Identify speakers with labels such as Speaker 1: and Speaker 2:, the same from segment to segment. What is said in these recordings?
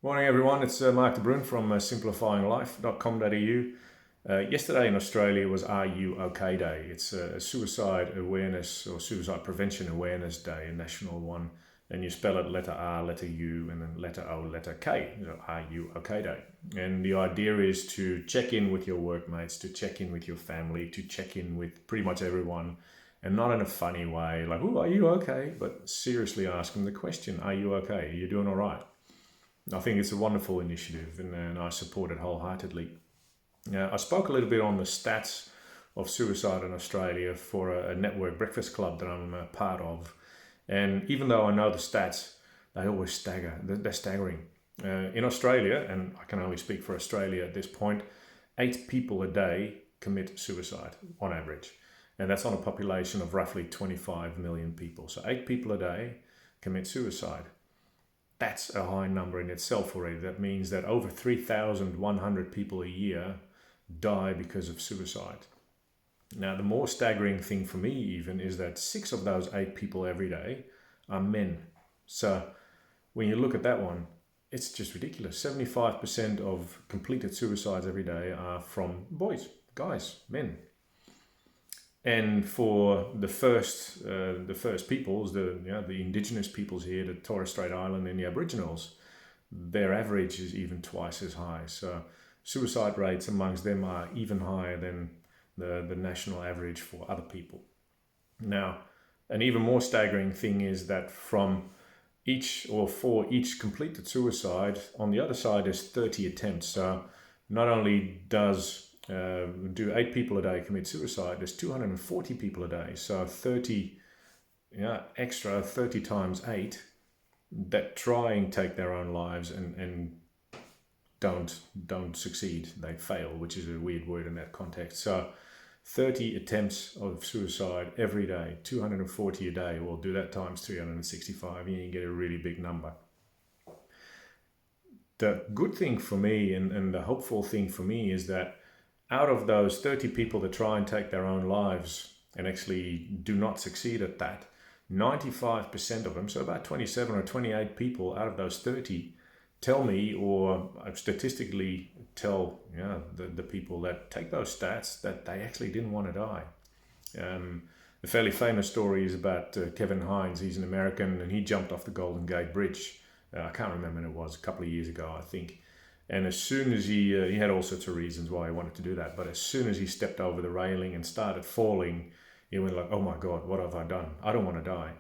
Speaker 1: Morning everyone, it's Marc de Bruin from simplifyinglife.com.au. Yesterday in Australia was Are You OK Day. It's a suicide awareness or suicide prevention awareness day, a national one. And you spell it letter R, letter U, and then letter O, letter K. Are You OK Day. And the idea is to check in with your workmates, to check in with your family, to check in with pretty much everyone. And not in a funny way, like, oh, are you okay? But seriously ask them the question, are you okay? Are you doing all right? I think it's a wonderful initiative and I support it wholeheartedly. I spoke a little bit on the stats of suicide in Australia for a network breakfast club that I'm a part of. And even though I know the stats, they always stagger. They're staggering. In Australia, and I can only speak for Australia at this point, 8 people a day commit suicide on average. And that's on a population of roughly 25 million people. So 8 people a day commit suicide. That's a high number in itself already. That means that over 3,100 people a year die because of suicide. Now, the more staggering thing for me even is that 6 of those 8 people every day are men. So when you look at that one, it's just ridiculous. 75% of completed suicides every day are from boys, guys, men. And for the first peoples, the indigenous peoples here, the Torres Strait Island and the Aboriginals, their average is even twice as high. So suicide rates amongst them are even higher than the national average for other people. Now, an even more staggering thing is that for each completed suicide, on the other side there's 30 attempts. So not only do 8 people a day commit suicide, there's 240 people a day. So 30 times 8 that try and take their own lives and don't succeed. They fail, which is a weird word in that context. So 30 attempts of suicide every day, 240 a day. Well, do that times 365 and you can get a really big number. The good thing for me and the hopeful thing for me is that out of those 30 people that try and take their own lives and actually do not succeed at that, 95% of them, so about 27 or 28 people out of those 30 tell me, or statistically tell the people that take those stats that they actually didn't want to die. The fairly famous story is about Kevin Hines. He's an American and he jumped off the Golden Gate Bridge. I can't remember when it was, a couple of years ago, I think. And as soon as he had all sorts of reasons why he wanted to do that, but as soon as he stepped over the railing and started falling, he went like, oh my God, what have I done? I don't want to die.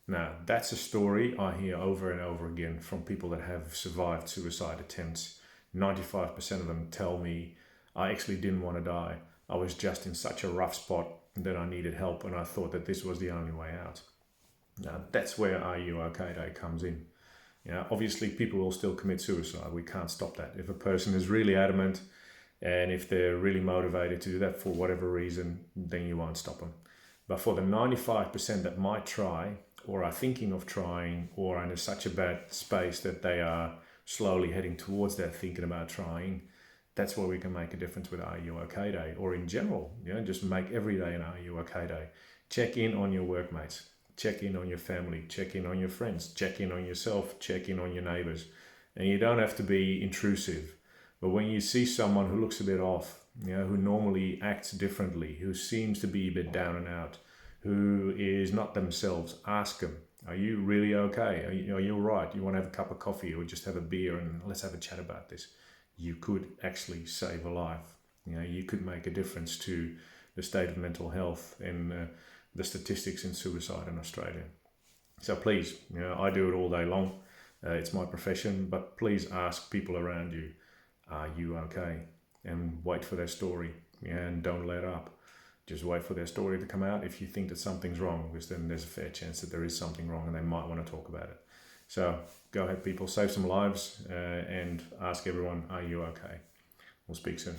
Speaker 1: Now, that's a story I hear over and over again from people that have survived suicide attempts. 95% of them tell me, I actually didn't want to die. I was just in such a rough spot that I needed help and I thought that this was the only way out. Now, that's where Are You OK Day comes in. Obviously people will still commit suicide. We can't stop that. If a person is really adamant and if they're really motivated to do that for whatever reason, then you won't stop them. But for the 95% that might try or are thinking of trying or are in such a bad space that they are slowly heading towards that thinking about trying, that's where we can make a difference with Are You OK Day, or in general, just make every day an Are You OK Day. Check in on your workmates. Check in on your family, check in on your friends, check in on yourself, check in on your neighbors. And you don't have to be intrusive. But when you see someone who looks a bit off, who normally acts differently, who seems to be a bit down and out, who is not themselves, ask them, are you really okay? Are you all right? You want to have a cup of coffee or just have a beer and let's have a chat about this? You could actually save a life. You could make a difference to the state of mental health and the statistics in suicide in Australia. So please, I do it all day long. It's my profession, but please ask people around you, are you okay? And wait for their story, and don't let up. Just wait for their story to come out if you think that something's wrong, because then there's a fair chance that there is something wrong and they might want to talk about it. So go ahead, people, save some lives and ask everyone, are you okay? We'll speak soon.